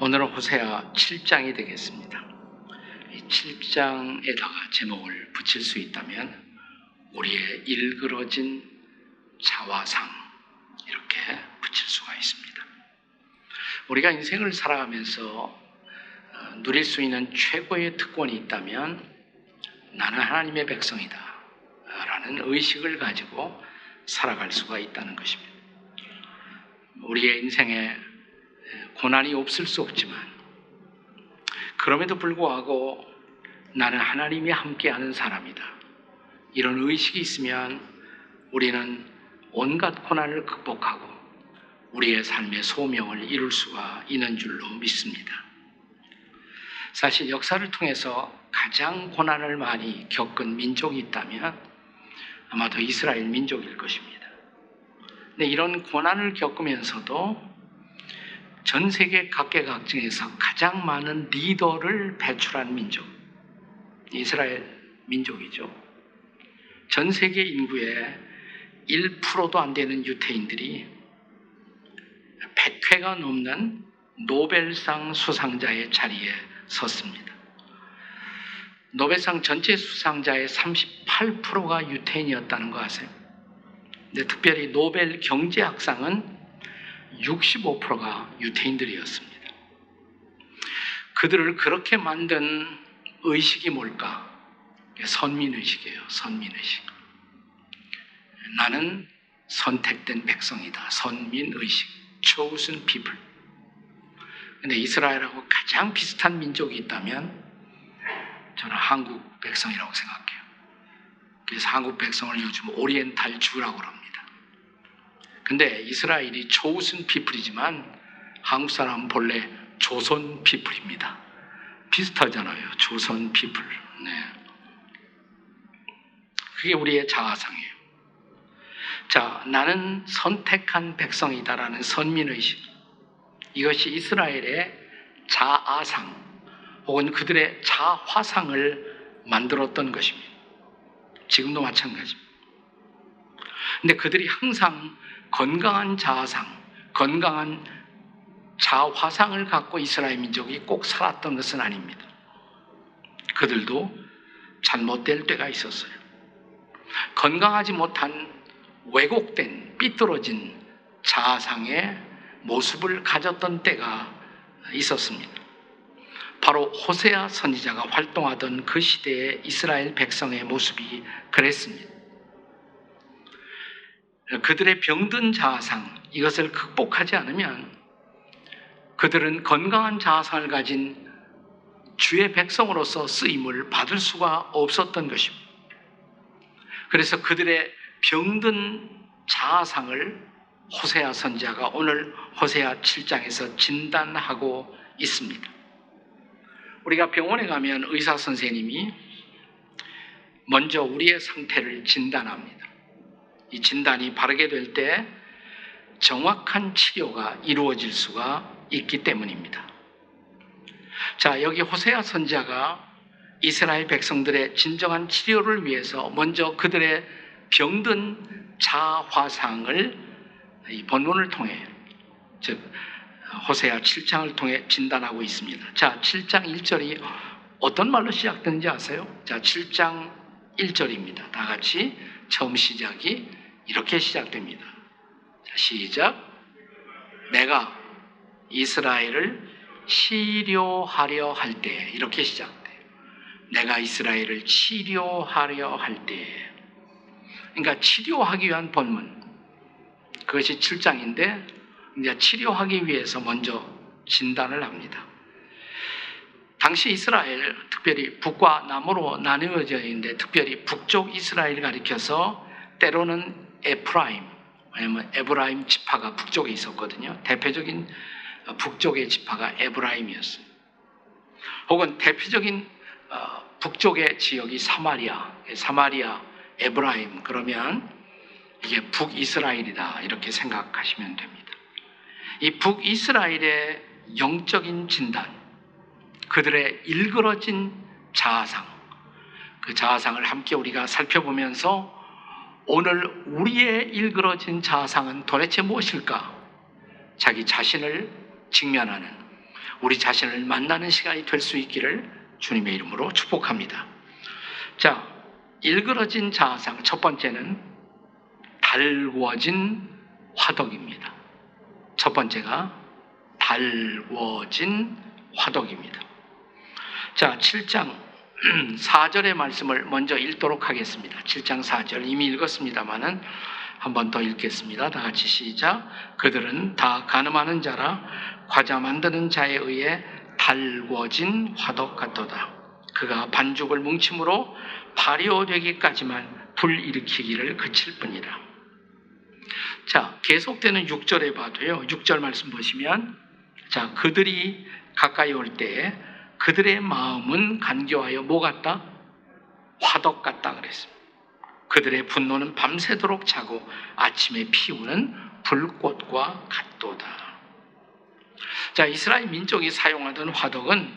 오늘은 호세아 7장이 되겠습니다. 이 7장에다가 제목을 붙일 수 있다면 우리의 일그러진 자화상, 이렇게 붙일 수가 있습니다. 우리가 인생을 살아가면서 누릴 수 있는 최고의 특권이 있다면 나는 하나님의 백성이다 라는 의식을 가지고 살아갈 수가 있다는 것입니다. 우리의 인생에 고난이 없을 수 없지만 그럼에도 불구하고 나는 하나님이 함께하는 사람이다, 이런 의식이 있으면 우리는 온갖 고난을 극복하고 우리의 삶의 소명을 이룰 수가 있는 줄로 믿습니다. 사실 역사를 통해서 가장 고난을 많이 겪은 민족이 있다면 아마도 이스라엘 민족일 것입니다. 근데 이런 고난을 겪으면서도 전 세계 각계각층에서 가장 많은 리더를 배출한 민족, 이스라엘 민족이죠. 전 세계 인구의 1%도 안 되는 유태인들이 100회가 넘는 노벨상 수상자의 자리에 섰습니다. 노벨상 전체 수상자의 38%가 유태인이었다는 거 아세요? 근데 특별히 노벨 경제학상은 65%가 유태인들이었습니다. 그들을 그렇게 만든 의식이 뭘까? 선민의식이에요. 선민의식. 나는 선택된 백성이다. 선민의식. Chosen people. 근데 이스라엘하고 가장 비슷한 민족이 있다면 저는 한국 백성이라고 생각해요. 그래서 한국 백성을 요즘 오리엔탈 주라고 합니다. 근데 이스라엘이 chosen people이지만 한국 사람은 본래 조선 people입니다. 비슷하잖아요. 조선 people. 네. 그게 우리의 자아상이에요. 자, 나는 선택한 백성이다라는 선민의식. 이것이 이스라엘의 자아상 혹은 그들의 자화상을 만들었던 것입니다. 지금도 마찬가지입니다. 근데 그들이 항상 건강한 자아상, 건강한 자화상을 갖고 이스라엘 민족이 꼭 살았던 것은 아닙니다. 그들도 잘못될 때가 있었어요. 건강하지 못한 왜곡된 삐뚤어진 자아상의 모습을 가졌던 때가 있었습니다. 바로 호세아 선지자가 활동하던 그 시대의 이스라엘 백성의 모습이 그랬습니다. 그들의 병든 자아상, 이것을 극복하지 않으면 그들은 건강한 자아상을 가진 주의 백성으로서 쓰임을 받을 수가 없었던 것입니다. 그래서 그들의 병든 자아상을 호세아 선지자가 오늘 호세아 7장에서 진단하고 있습니다. 우리가 병원에 가면 의사 선생님이 먼저 우리의 상태를 진단합니다. 이 진단이 바르게 될 때 정확한 치료가 이루어질 수가 있기 때문입니다. 자, 여기 호세아 선지자가 이스라엘 백성들의 진정한 치료를 위해서 먼저 그들의 병든 자화상을 이 본문을 통해, 즉 호세아 7장을 통해 진단하고 있습니다. 자, 7장 1절이 어떤 말로 시작되는지 아세요? 자, 7장 1절입니다. 다 같이 처음 시작이 이렇게 시작됩니다. 자, 시작. 내가 이스라엘을 치료하려 할 때, 이렇게 시작돼요. 내가 이스라엘을 치료하려 할 때. 그러니까 치료하기 위한 본문, 그것이 7장인데 이제 치료하기 위해서 먼저 진단을 합니다. 당시 이스라엘, 특별히 북과 남으로 나누어져 있는데 특별히 북쪽 이스라엘을 가리켜서 때로는 에프라임, 왜냐하면 에브라임 지파가 북쪽에 있었거든요. 대표적인 북쪽의 지파가 에브라임이었어요. 혹은 대표적인 북쪽의 지역이 사마리아, 에브라임, 그러면 이게 북이스라엘이다, 이렇게 생각하시면 됩니다. 이 북이스라엘의 영적인 진단, 그들의 일그러진 자아상, 그 자아상을 함께 우리가 살펴보면서 오늘 우리의 일그러진 자아상은 도대체 무엇일까? 자기 자신을 직면하는, 우리 자신을 만나는 시간이 될 수 있기를 주님의 이름으로 축복합니다. 자, 일그러진 자아상 첫 번째는 달궈진 화덕입니다. 첫 번째가 달궈진 화덕입니다. 자, 7장 4절의 말씀을 먼저 읽도록 하겠습니다. 7장 4절 이미 읽었습니다마는 한 번 더 읽겠습니다. 다 같이 시작. 그들은 다 가늠하는 자라 과자 만드는 자에 의해 달궈진 화덕 같도다. 그가 반죽을 뭉침으로 발효되기까지만 불일으키기를 그칠 뿐이라. 자, 계속되는 6절에 봐도요. 6절 말씀 보시면 자, 그들이 가까이 올 때에 그들의 마음은 간교하여 뭐 같다? 화덕 같다 그랬습니다. 그들의 분노는 밤새도록 자고 아침에 피우는 불꽃과 같도다. 자, 이스라엘 민족이 사용하던 화덕은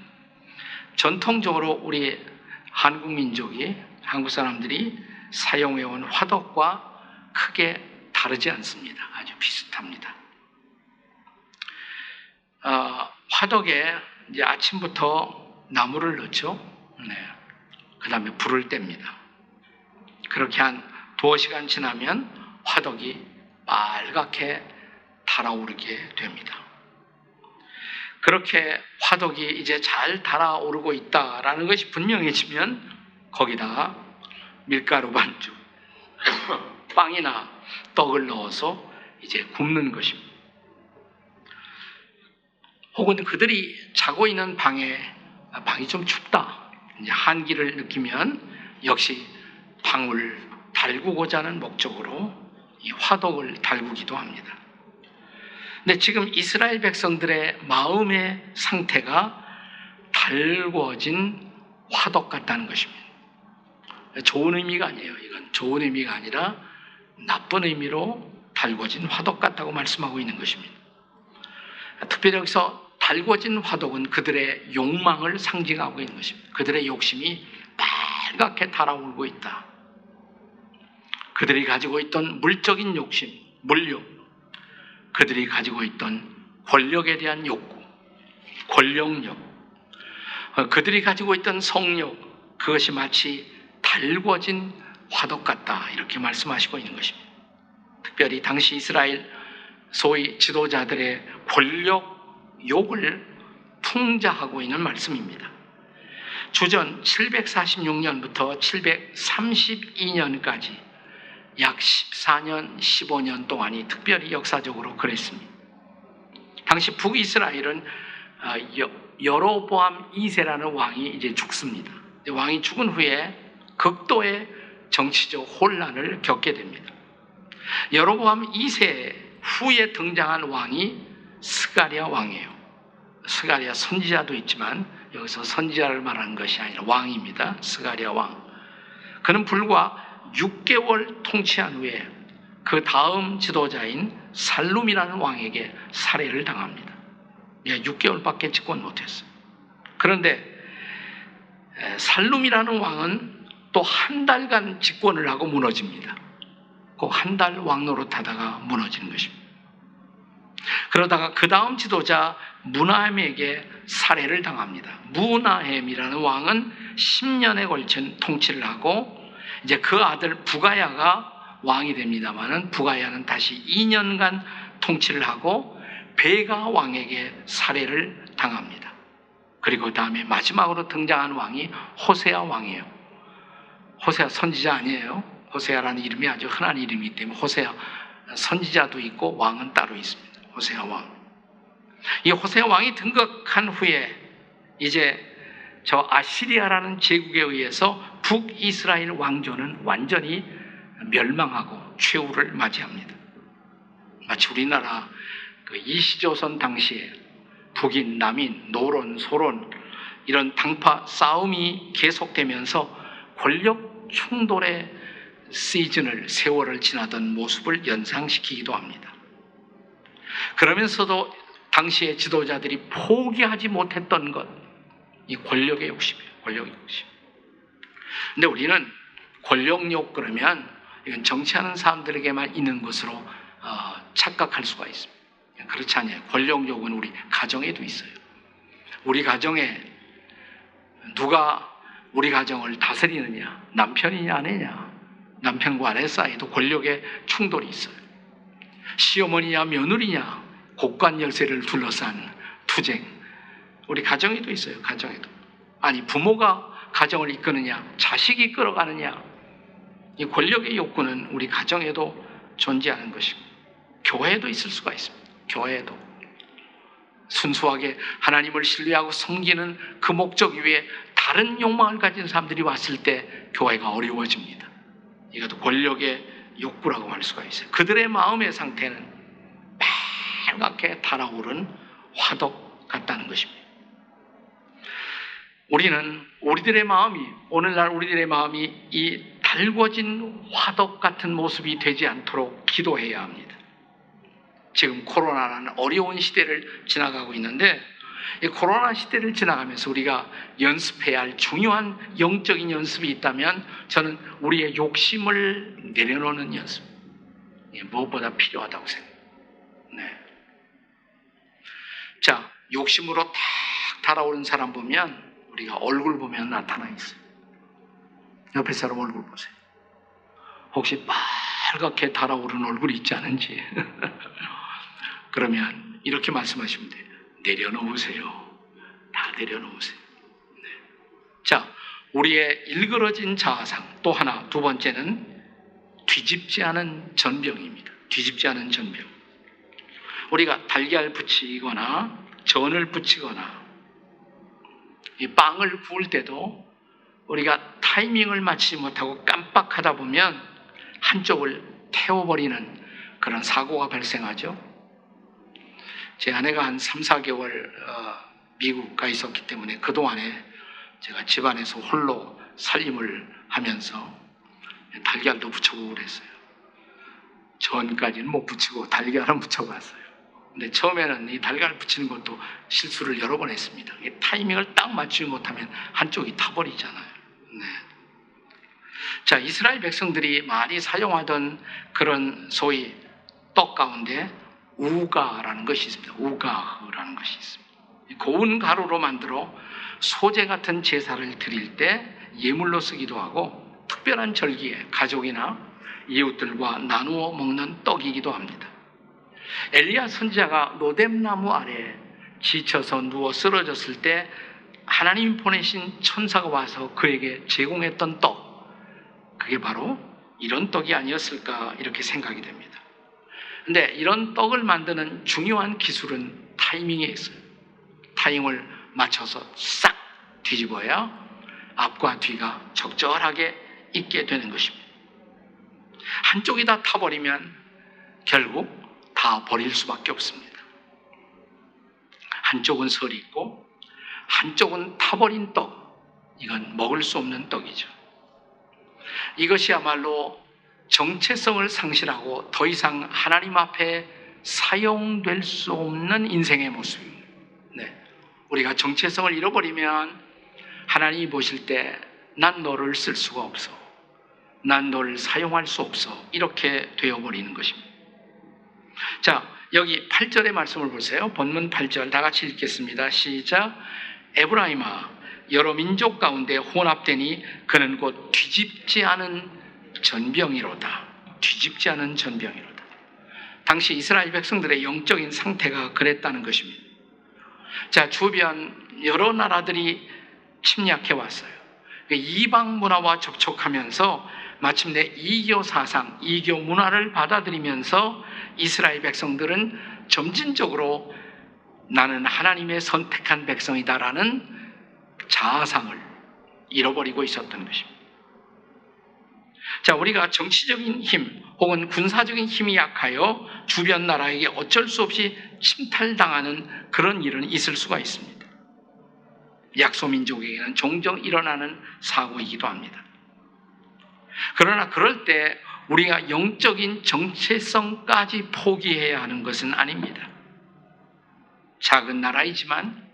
전통적으로 우리 한국 민족이, 한국 사람들이 사용해온 화덕과 크게 다르지 않습니다. 아주 비슷합니다. 화덕에 이제 아침부터 나무를 넣죠. 그 다음에 불을 뗍니다. 그렇게 한 두어 시간 지나면 화덕이 빨갛게 달아오르게 됩니다. 그렇게 화덕이 이제 잘 달아오르고 있다라는 것이 분명해지면 거기다가 밀가루 반죽, 빵이나 떡을 넣어서 이제 굽는 것입니다. 혹은 그들이 자고 있는 방이 좀 춥다, 이제 한기를 느끼면 역시 방을 달구고자 하는 목적으로 이 화덕을 달구기도 합니다. 근데 지금 이스라엘 백성들의 마음의 상태가 달궈진 화덕 같다는 것입니다. 좋은 의미가 아니에요. 이건 좋은 의미가 아니라 나쁜 의미로 달궈진 화덕 같다고 말씀하고 있는 것입니다. 특별히 여기서 달궈진 화덕은 그들의 욕망을 상징하고 있는 것입니다. 그들의 욕심이 빨갛게 달아오르고 있다. 그들이 가지고 있던 물적인 욕심, 물욕, 그들이 가지고 있던 권력에 대한 욕구, 권력욕, 그들이 가지고 있던 성욕, 그것이 마치 달궈진 화덕 같다, 이렇게 말씀하시고 있는 것입니다. 특별히 당시 이스라엘 소위 지도자들의 권력욕을 풍자하고 있는 말씀입니다. 주전 746년부터 732년까지 약 14년, 15년 동안이 특별히 역사적으로 그랬습니다. 당시 북이스라엘은 여로보암 2세라는 왕이 이제 죽습니다. 왕이 죽은 후에 극도의 정치적 혼란을 겪게 됩니다. 여로보암 2세 후에 등장한 왕이 스가랴 왕이에요. 스가랴 선지자도 있지만 여기서 선지자를 말하는 것이 아니라 왕입니다. 스가랴 왕. 그는 불과 6개월 통치한 후에 그 다음 지도자인 살룸이라는 왕에게 살해를 당합니다. 6개월밖에 집권 못했어요. 그런데 살룸이라는 왕은 또 한 달간 집권을 하고 무너집니다. 그 한 달 왕노릇하다가 무너지는 것입니다. 그러다가 그 다음 지도자 무나헴에게 살해를 당합니다. 무나헴이라는 왕은 10년에 걸친 통치를 하고 이제 그 아들 부가야가 왕이 됩니다마는 부가야는 다시 2년간 통치를 하고 베가 왕에게 살해를 당합니다. 그리고 다음에 마지막으로 등장한 왕이 호세아 왕이에요. 호세아 선지자 아니에요. 호세아라는 이름이 아주 흔한 이름이기 때문에 호세아 선지자도 있고 왕은 따로 있습니다. 호세아 왕. 이 호세아 왕이 등극한 후에 이제 저 아시리아라는 제국에 의해서 북이스라엘 왕조는 완전히 멸망하고 최후를 맞이합니다. 마치 우리나라 그 이시조선 당시에 북인, 남인, 노론, 소론 이런 당파 싸움이 계속되면서 권력 충돌의 세월을 지나던 모습을 연상시키기도 합니다. 그러면서도 당시의 지도자들이 포기하지 못했던 것, 이 권력의 욕심이에요. 권력의 욕심. 근데 우리는 권력욕 그러면 이건 정치하는 사람들에게만 있는 것으로 착각할 수가 있습니다. 그렇지 않아요. 권력욕은 우리 가정에도 있어요. 우리 가정에 누가 우리 가정을 다스리느냐? 남편이냐 아내냐? 남편과 아내 사이에도 권력의 충돌이 있어요. 시어머니냐 며느리냐? 곡간 열쇠를 둘러싼 투쟁. 우리 가정에도 있어요. 가정에도. 아니 부모가 가정을 이끄느냐? 자식이 이끌어가느냐? 이 권력의 욕구는 우리 가정에도 존재하는 것이고 교회에도 있을 수가 있습니다. 교회에도. 순수하게 하나님을 신뢰하고 섬기는 그 목적 위에 다른 욕망을 가진 사람들이 왔을 때 교회가 어려워집니다. 이것도 권력의 욕구라고 할 수가 있어요. 그들의 마음의 상태는 빨갛게 달아오른 화덕 같다는 것입니다. 우리는 오늘날 우리들의 마음이 이 달궈진 화덕 같은 모습이 되지 않도록 기도해야 합니다. 지금 코로나라는 어려운 시대를 지나가고 있는데 이 코로나 시대를 지나가면서 우리가 연습해야 할 중요한 영적인 연습이 있다면 저는 우리의 욕심을 내려놓는 연습. 무엇보다 필요하다고 생각합니다. 네. 자, 욕심으로 탁 달아오른 사람 보면 우리가 얼굴 보면 나타나 있어요. 옆에 사람 얼굴 보세요. 혹시 빨갛게 달아오른 얼굴이 있지 않은지. 그러면 이렇게 말씀하시면 돼요. 내려놓으세요. 다 내려놓으세요. 네. 자, 우리의 일그러진 자아상 또 하나, 두 번째는 뒤집지 않은 전병입니다. 뒤집지 않은 전병. 우리가 달걀 부치거나 전을 부치거나 이 빵을 구울 때도 우리가 타이밍을 맞추지 못하고 깜빡하다 보면 한쪽을 태워버리는 그런 사고가 발생하죠. 제 아내가 한 3, 4개월 미국 가 있었기 때문에 그동안에 제가 집안에서 홀로 살림을 하면서 달걀도 부쳐보고 그랬어요. 전까지는 못 부치고 달걀은 부쳐봤어요. 근데 처음에는 이 달걀을 부치는 것도 실수를 여러 번 했습니다. 이 타이밍을 딱 맞추지 못하면 한쪽이 타버리잖아요. 네. 자, 이스라엘 백성들이 많이 사용하던 그런 소위 떡 가운데 우가라는 것이 있습니다. 우가흐라는 것이 있습니다. 고운 가루로 만들어 소제 같은 제사를 드릴 때 예물로 쓰기도 하고 특별한 절기에 가족이나 이웃들과 나누어 먹는 떡이기도 합니다. 엘리야 선지자가 로뎀나무 아래에 지쳐서 누워 쓰러졌을 때 하나님이 보내신 천사가 와서 그에게 제공했던 떡, 그게 바로 이런 떡이 아니었을까 이렇게 생각이 됩니다. 근데 이런 떡을 만드는 중요한 기술은 타이밍에 있어요. 타이밍을 맞춰서 싹 뒤집어야 앞과 뒤가 적절하게 있게 되는 것입니다. 한쪽이 다 타버리면 결국 다 버릴 수밖에 없습니다. 한쪽은 설이 있고 한쪽은 타버린 떡, 이건 먹을 수 없는 떡이죠. 이것이야말로 정체성을 상실하고 더 이상 하나님 앞에 사용될 수 없는 인생의 모습입니다. 네. 우리가 정체성을 잃어버리면 하나님이 보실 때 난 너를 쓸 수가 없어. 난 너를 사용할 수 없어. 이렇게 되어버리는 것입니다. 자, 여기 8절의 말씀을 보세요. 본문 8절 다 같이 읽겠습니다. 시작. 에브라임아, 여러 민족 가운데 혼합되니 그는 곧 뒤집지 않은 전병이로다. 뒤집지 않은 전병이로다. 당시 이스라엘 백성들의 영적인 상태가 그랬다는 것입니다. 자, 주변 여러 나라들이 침략해 왔어요. 이방 문화와 접촉하면서 마침내 이교 사상, 이교 문화를 받아들이면서 이스라엘 백성들은 점진적으로 나는 하나님의 선택한 백성이다라는 자아상을 잃어버리고 있었던 것입니다. 자, 우리가 정치적인 힘 혹은 군사적인 힘이 약하여 주변 나라에게 어쩔 수 없이 침탈당하는 그런 일은 있을 수가 있습니다. 약소민족에게는 종종 일어나는 사고이기도 합니다. 그러나 그럴 때 우리가 영적인 정체성까지 포기해야 하는 것은 아닙니다. 작은 나라이지만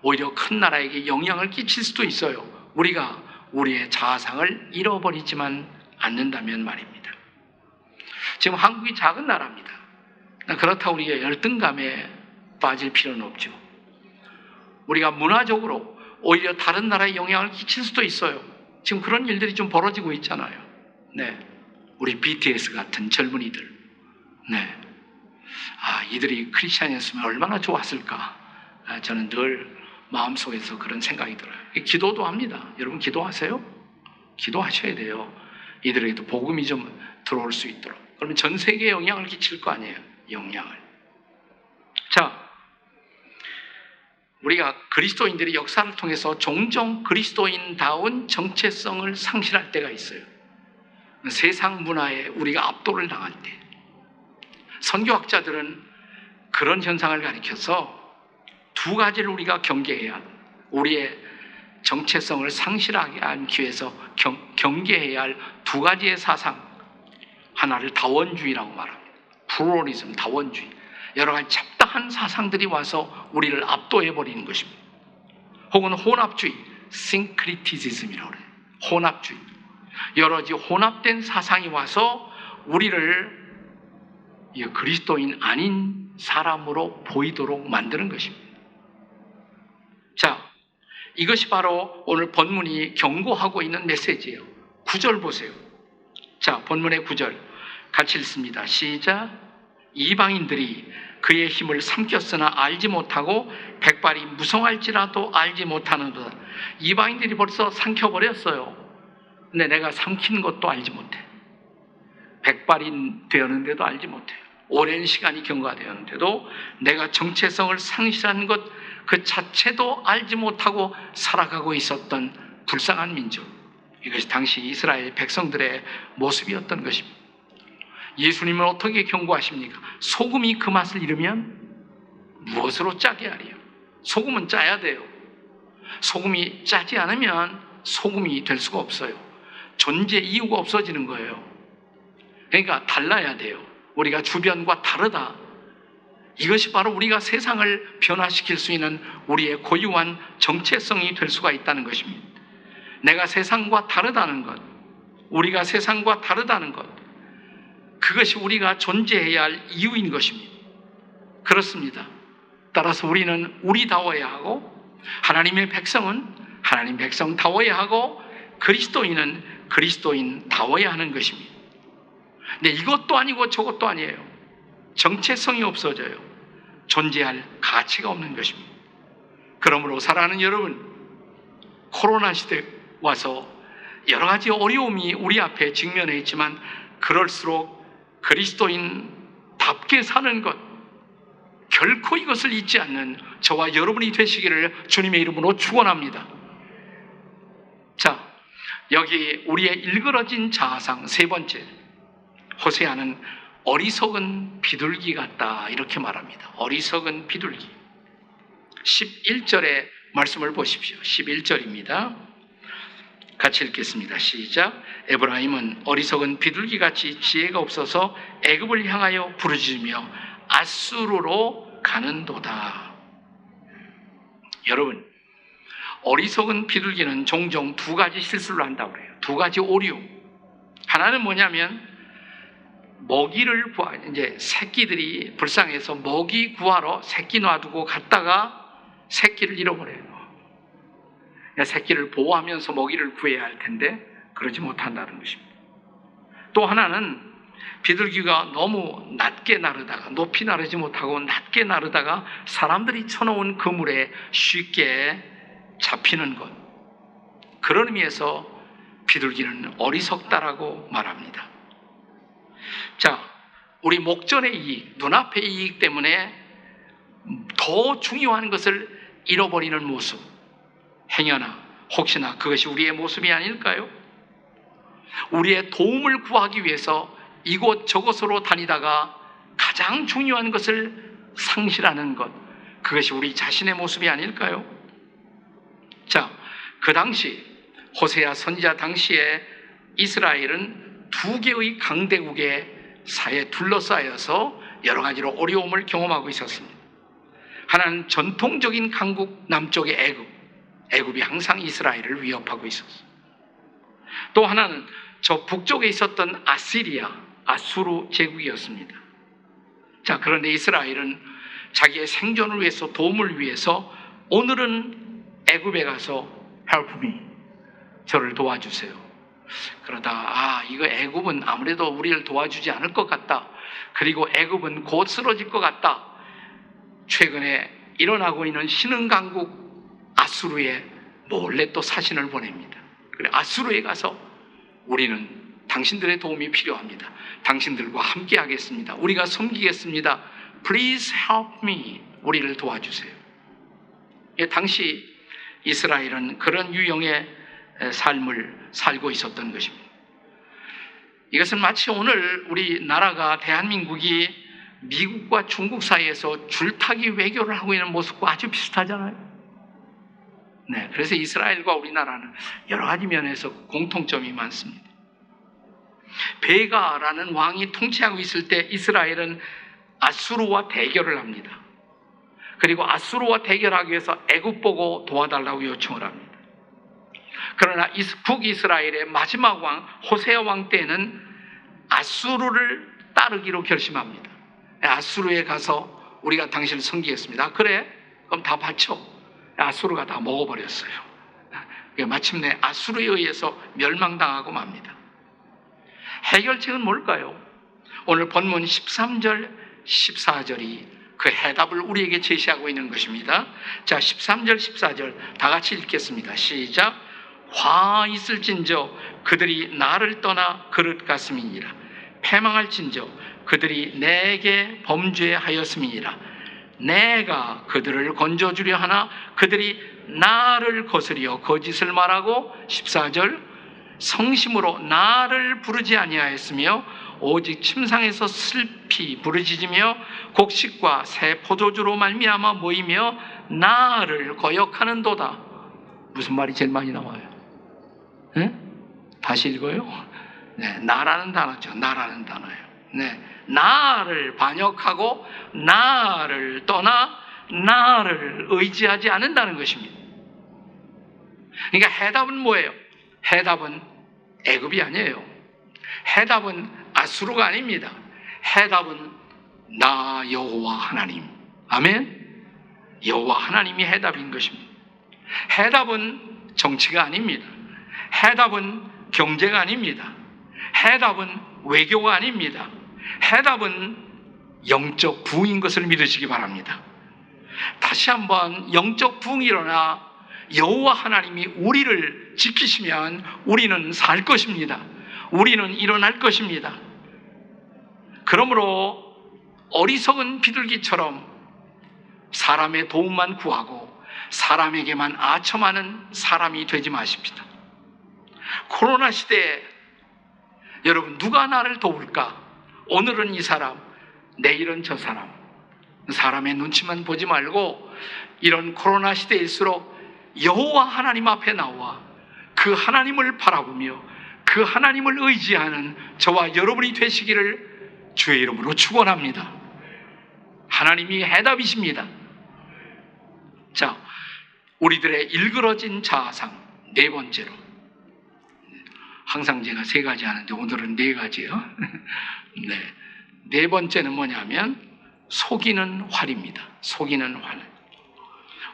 오히려 큰 나라에게 영향을 끼칠 수도 있어요. 우리가 우리의 자아상을 잃어버리지만 않는다면 말입니다. 지금 한국이 작은 나라입니다. 그렇다고 우리가 열등감에 빠질 필요는 없죠. 우리가 문화적으로 오히려 다른 나라에 영향을 끼칠 수도 있어요. 지금 그런 일들이 좀 벌어지고 있잖아요. 네, 우리 BTS 같은 젊은이들, 네, 이들이 크리스찬이었으면 얼마나 좋았을까. 저는 늘 마음속에서 그런 생각이 들어요. 기도도 합니다. 여러분 기도하세요? 기도하셔야 돼요. 이들에게도 복음이 좀 들어올 수 있도록. 그러면 전 세계에 영향을 끼칠 거 아니에요. 영향을. 자, 우리가 그리스도인들이 역사를 통해서 종종 그리스도인다운 정체성을 상실할 때가 있어요. 세상 문화에 우리가 압도를 당할 때. 선교학자들은 그런 현상을 가리켜서 두 가지를 우리가 경계해야 합니다. 우리의 정체성을 상실하게 않기 위해서 경계해야 할 두 가지의 사상. 하나를 다원주의라고 말합니다. 플루러리즘, 다원주의. 여러 가지 잡다한 사상들이 와서 우리를 압도해버리는 것입니다. 혹은 혼합주의, 싱크리티즘이라고 그래요. 혼합주의. 여러 가지 혼합된 사상이 와서 우리를 그리스도인 아닌 사람으로 보이도록 만드는 것입니다. 자, 이것이 바로 오늘 본문이 경고하고 있는 메시지예요. 9절 보세요. 자, 본문의 9절 같이 읽습니다. 시작. 이방인들이 그의 힘을 삼켰으나 알지 못하고 백발이 무성할지라도 알지 못하는도다. 이방인들이 벌써 삼켜버렸어요. 근데 내가 삼킨 것도 알지 못해. 백발이 되었는데도 알지 못해요. 오랜 시간이 경과되었는데도 내가 정체성을 상실한 것 그 자체도 알지 못하고 살아가고 있었던 불쌍한 민족. 이것이 당시 이스라엘 백성들의 모습이었던 것입니다. 예수님은 어떻게 경고하십니까? 소금이 그 맛을 잃으면 무엇으로 짜게 하리요? 소금은 짜야 돼요. 소금이 짜지 않으면 소금이 될 수가 없어요. 존재 이유가 없어지는 거예요. 그러니까 달라야 돼요. 우리가 주변과 다르다. 이것이 바로 우리가 세상을 변화시킬 수 있는 우리의 고유한 정체성이 될 수가 있다는 것입니다. 내가 세상과 다르다는 것, 우리가 세상과 다르다는 것, 그것이 우리가 존재해야 할 이유인 것입니다. 그렇습니다. 따라서 우리는 우리다워야 하고, 하나님의 백성은 하나님 백성다워야 하고, 그리스도인은 그리스도인다워야 하는 것입니다. 근데 이것도 아니고 저것도 아니에요. 정체성이 없어져요. 존재할 가치가 없는 것입니다. 그러므로 사랑하는 여러분, 코로나 시대 와서 여러 가지 어려움이 우리 앞에 직면해 있지만 그럴수록 그리스도인답게 사는 것, 결코 이것을 잊지 않는 저와 여러분이 되시기를 주님의 이름으로 축원합니다. 자, 여기 우리의 일그러진 자아상 세 번째, 호세아는 어리석은 비둘기 같다 이렇게 말합니다. 어리석은 비둘기. 11절의 말씀을 보십시오. 11절입니다. 같이 읽겠습니다. 시작. 에브라임은 어리석은 비둘기같이 지혜가 없어서 애굽을 향하여 부르짖으며 아수르로 가는도다. 여러분, 어리석은 비둘기는 종종 두 가지 실수를 한다고 그래요. 두 가지 오류. 하나는 뭐냐면 먹이를 이제 새끼들이 불쌍해서 먹이 구하러 새끼 놔두고 갔다가 새끼를 잃어버려요. 새끼를 보호하면서 먹이를 구해야 할 텐데 그러지 못한다는 것입니다. 또 하나는 비둘기가 너무 낮게 나르다가, 높이 나르지 못하고 낮게 나르다가 사람들이 쳐놓은 그물에 쉽게 잡히는 것. 그런 의미에서 비둘기는 어리석다라고 말합니다. 자, 우리 목전의 이익, 눈앞의 이익 때문에 더 중요한 것을 잃어버리는 모습, 행여나 혹시나 그것이 우리의 모습이 아닐까요? 우리의 도움을 구하기 위해서 이곳 저곳으로 다니다가 가장 중요한 것을 상실하는 것, 그것이 우리 자신의 모습이 아닐까요? 자, 그 당시 호세아 선지자 당시에 이스라엘은 두 개의 강대국의 사이에 둘러싸여서 여러 가지로 어려움을 경험하고 있었습니다. 하나는 전통적인 강국 남쪽의 애굽, 애굽이 항상 이스라엘을 위협하고 있었어요. 또 하나는 저 북쪽에 있었던 아시리아, 아수르 제국이었습니다. 자, 그런데 이스라엘은 자기의 생존을 위해서, 도움을 위해서 오늘은 애굽에 가서 help me, 저를 도와주세요. 그러다가 이거 애굽은 아무래도 우리를 도와주지 않을 것 같다. 그리고 애굽은 곧 쓰러질 것 같다. 최근에 일어나고 있는 신흥강국 아수르에 몰래 또 사신을 보냅니다. 그래, 아수르에 가서 우리는 당신들의 도움이 필요합니다. 당신들과 함께 하겠습니다. 우리가 섬기겠습니다. Please help me. 우리를 도와주세요. 당시 이스라엘은 그런 유형의 삶을 살고 있었던 것입니다. 이것은 마치 오늘 우리나라가 대한민국이 미국과 중국 사이에서 줄타기 외교를 하고 있는 모습과 아주 비슷하잖아요. 네, 그래서 이스라엘과 우리나라는 여러 가지 면에서 공통점이 많습니다. 베가라는 왕이 통치하고 있을 때 이스라엘은 아수르와 대결을 합니다. 그리고 아수르와 대결하기 위해서 애굽 보고 도와달라고 요청을 합니다. 그러나 북이스라엘의 마지막 왕 호세아 왕 때는 아수르를 따르기로 결심합니다. 아수르에 가서 우리가 당신을 섬기겠습니다. 그래? 그럼 다 바쳐. 아수르가 다 먹어버렸어요. 마침내 아수르에 의해서 멸망당하고 맙니다. 해결책은 뭘까요? 오늘 본문 13절, 14절이 그 해답을 우리에게 제시하고 있는 것입니다. 자, 13절, 14절 다 같이 읽겠습니다. 시작. 화 있을진저 그들이 나를 떠나 그릇 같음이니라. 패망할진저 그들이 내게 범죄하였음이니라. 내가 그들을 건져주려 하나 그들이 나를 거스려 거짓을 말하고 14절 성심으로 나를 부르지 아니하였으며 오직 침상에서 슬피 부르짖으며 곡식과 새 포도주로 말미암아 모이며 나를 거역하는도다. 무슨 말이 제일 많이 나와요? 네? 다시 읽어요? 네, 나라는 단어죠. 나라는 단어예요. 네, 나를 반역하고 나를 떠나 나를 의지하지 않는다는 것입니다. 그러니까 해답은 뭐예요? 해답은 애굽이 아니에요. 해답은 아수르가 아닙니다. 해답은 나 여호와 하나님. 아멘. 여호와 하나님이 해답인 것입니다. 해답은 정치가 아닙니다. 해답은 경제가 아닙니다. 해답은 외교가 아닙니다. 해답은 영적 부흥인 것을 믿으시기 바랍니다. 다시 한번 영적 부흥이 일어나 여호와 하나님이 우리를 지키시면 우리는 살 것입니다. 우리는 일어날 것입니다. 그러므로 어리석은 비둘기처럼 사람의 도움만 구하고 사람에게만 아첨하는 사람이 되지 마십시다. 코로나 시대에 여러분 누가 나를 도울까? 오늘은 이 사람, 내일은 저 사람. 사람의 눈치만 보지 말고 이런 코로나 시대일수록 여호와 하나님 앞에 나와 그 하나님을 바라보며 그 하나님을 의지하는 저와 여러분이 되시기를 주의 이름으로 축원합니다. 하나님이 해답이십니다. 자, 우리들의 일그러진 자아상 네 번째로, 항상 제가 세 가지 하는데 오늘은 네 가지요. 네 번째는 뭐냐면 속이는 활입니다. 속이는 활.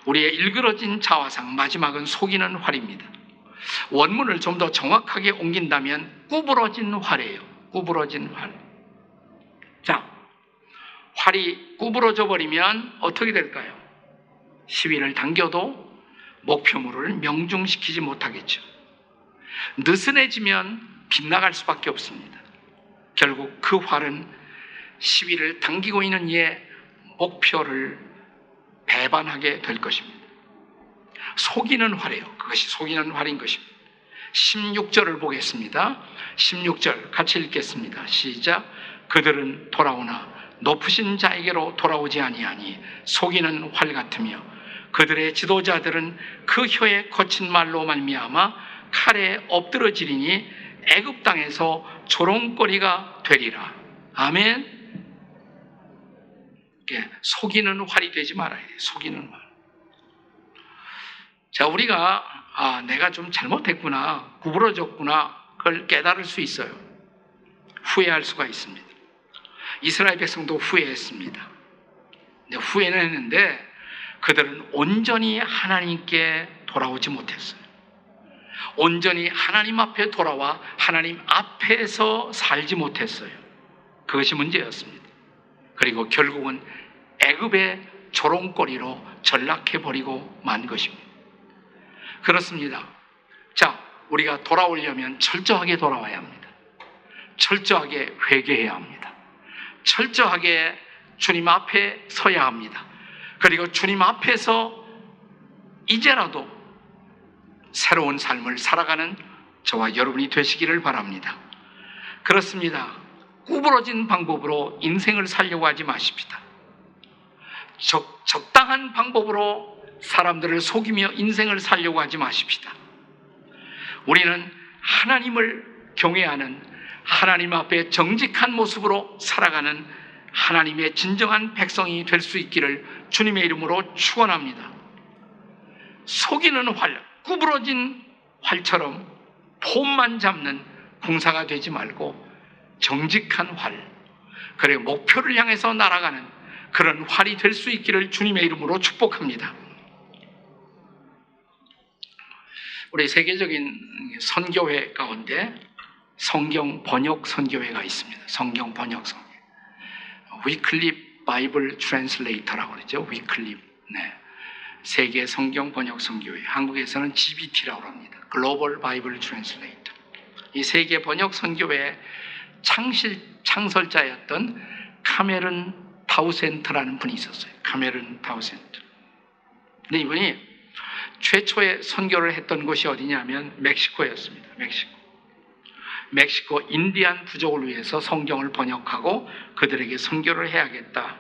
우리의 일그러진 자화상 마지막은 속이는 활입니다. 원문을 좀 더 정확하게 옮긴다면 구부러진 활이에요. 구부러진 활. 자, 활이 구부러져 버리면 어떻게 될까요? 시위를 당겨도 목표물을 명중시키지 못하겠죠. 느슨해지면 빗나갈 수밖에 없습니다. 결국 그 활은 시위를 당기고 있는 이의 목표를 배반하게 될 것입니다. 속이는 활이에요. 그것이 속이는 활인 것입니다. 16절을 보겠습니다. 16절 같이 읽겠습니다. 시작. 그들은 돌아오나 높으신 자에게로 돌아오지 아니하니 속이는 활 같으며 그들의 지도자들은 그 혀의 거친 말로 말미암아 칼에 엎드러지리니 애굽 땅에서 조롱거리가 되리라. 아멘. 속이는 활이 되지 말아야 돼요. 속이는 활. 자, 우리가 내가 좀 잘못했구나, 구부러졌구나, 그걸 깨달을 수 있어요. 후회할 수가 있습니다. 이스라엘 백성도 후회했습니다. 후회는 했는데 그들은 온전히 하나님께 돌아오지 못했어요. 온전히 하나님 앞에 돌아와 하나님 앞에서 살지 못했어요. 그것이 문제였습니다. 그리고 결국은 애굽의 조롱거리로 전락해버리고 만 것입니다. 그렇습니다. 자, 우리가 돌아오려면 철저하게 돌아와야 합니다. 철저하게 회개해야 합니다. 철저하게 주님 앞에 서야 합니다. 그리고 주님 앞에서 이제라도 새로운 삶을 살아가는 저와 여러분이 되시기를 바랍니다. 그렇습니다. 구부러진 방법으로 인생을 살려고 하지 마십시다. 적당한 방법으로 사람들을 속이며 인생을 살려고 하지 마십시다. 우리는 하나님을 경외하는, 하나님 앞에 정직한 모습으로 살아가는 하나님의 진정한 백성이 될 수 있기를 주님의 이름으로 축원합니다. 속이는 활, 구부러진 활처럼 폼만 잡는 군사가 되지 말고 정직한 활, 그리고 목표를 향해서 날아가는 그런 활이 될 수 있기를 주님의 이름으로 축복합니다. 우리 세계적인 선교회 가운데 성경 번역 선교회가 있습니다. 성경 번역 선교회. 위클립 바이블 트랜슬레이터라고 그러죠. 위클립. 네. 세계 성경 번역 선교회. 한국에서는 GBT라고 합니다. 글로벌 바이블 트랜슬레이터. 이 세계 번역 선교회의 창설자였던 카메론 타우센트라는 분이 있었어요. 카메론 타우센트. 근데 이분이 최초의 선교를 했던 곳이 어디냐면 멕시코였습니다. 멕시코 인디안 부족을 위해서 성경을 번역하고 그들에게 선교를 해야겠다.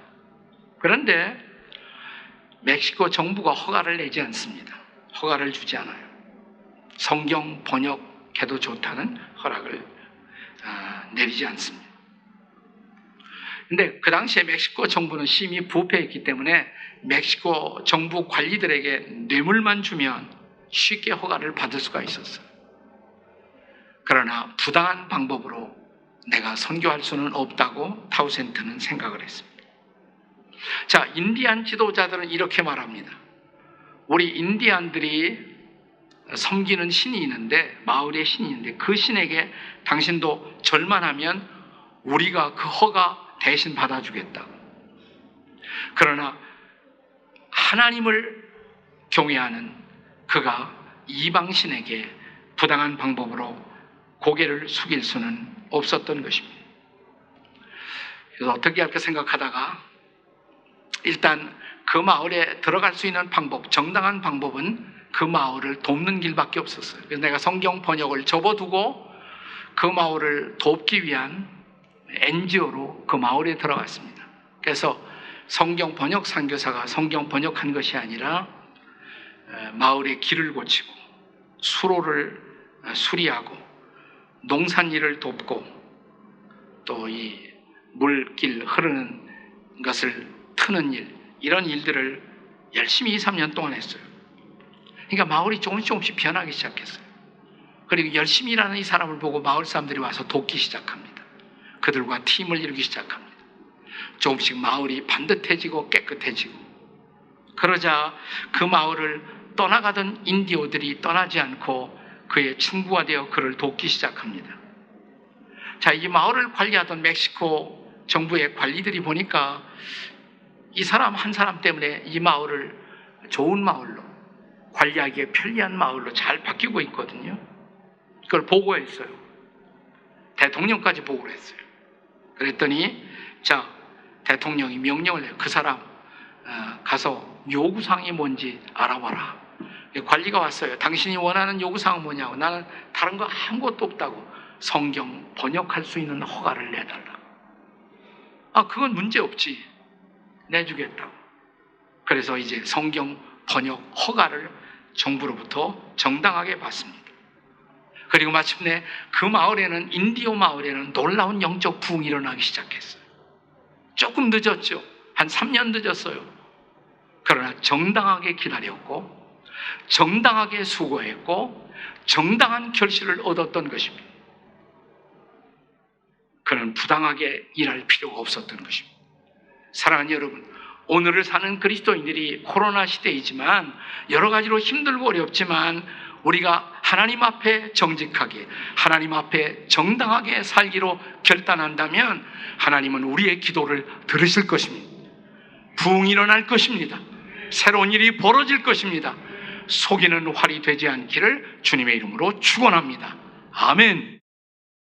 그런데 멕시코 정부가 허가를 내지 않습니다. 허가를 주지 않아요. 성경 번역해도 좋다는 허락을 내리지 않습니다. 근데 그 당시에 멕시코 정부는 심히 부패했기 때문에 멕시코 정부 관리들에게 뇌물만 주면 쉽게 허가를 받을 수가 있었어요. 그러나 부당한 방법으로 내가 선교할 수는 없다고 타우센트는 생각을 했습니다. 자, 인디안 지도자들은 이렇게 말합니다. 우리 인디안들이 섬기는 신이 있는데, 마을의 신이 있는데 그 신에게 당신도 절만하면 우리가 그 허가 대신 받아주겠다고. 그러나 하나님을 경외하는 그가 이방신에게 부당한 방법으로 고개를 숙일 수는 없었던 것입니다. 그래서 어떻게 할까 생각하다가 일단 그 마을에 들어갈 수 있는 방법, 정당한 방법은 그 마을을 돕는 길밖에 없었어요. 그래서 내가 성경 번역을 접어두고 그 마을을 돕기 위한 NGO로 그 마을에 들어갔습니다. 그래서 성경 번역 선교사가 성경 번역한 것이 아니라 마을의 길을 고치고 수로를 수리하고 농산일을 돕고 또 이 물길 흐르는 것을 트는 일, 이런 일들을 열심히 2, 3년 동안 했어요. 그러니까 마을이 조금씩 변하기 시작했어요. 그리고 열심히 일하는 이 사람을 보고 마을 사람들이 와서 돕기 시작합니다. 그들과 팀을 이루기 시작합니다. 조금씩 마을이 반듯해지고 깨끗해지고, 그러자 그 마을을 떠나가던 인디오들이 떠나지 않고 그의 친구가 되어 그를 돕기 시작합니다. 자, 이 마을을 관리하던 멕시코 정부의 관리들이 보니까 이 사람 한 사람 때문에 이 마을을 좋은 마을로, 관리하기에 편리한 마을로 잘 바뀌고 있거든요. 그걸 보고했어요. 대통령까지 보고를 했어요. 그랬더니 자, 대통령이 명령을 해요. 그 사람 가서 요구사항이 뭔지 알아봐라. 관리가 왔어요. 당신이 원하는 요구사항은 뭐냐고. 나는 다른 거 아무것도 없다고. 성경 번역할 수 있는 허가를 내달라. 그건 문제 없지. 내주겠다고. 그래서 이제 성경 번역 허가를 정부로부터 정당하게 받습니다. 그리고 마침내 그 마을에는, 인디오 마을에는 놀라운 영적 부흥이 일어나기 시작했어요. 조금 늦었죠. 한 3년 늦었어요. 그러나 정당하게 기다렸고, 정당하게 수고했고, 정당한 결실을 얻었던 것입니다. 그는 부당하게 일할 필요가 없었던 것입니다. 사랑하는 여러분, 오늘을 사는 그리스도인들이 코로나 시대이지만 여러 가지로 힘들고 어렵지만 우리가 하나님 앞에 정직하게, 하나님 앞에 정당하게 살기로 결단한다면 하나님은 우리의 기도를 들으실 것입니다. 부흥이 일어날 것입니다. 새로운 일이 벌어질 것입니다. 속이는 활이 되지 않기를 주님의 이름으로 축원합니다. 아멘.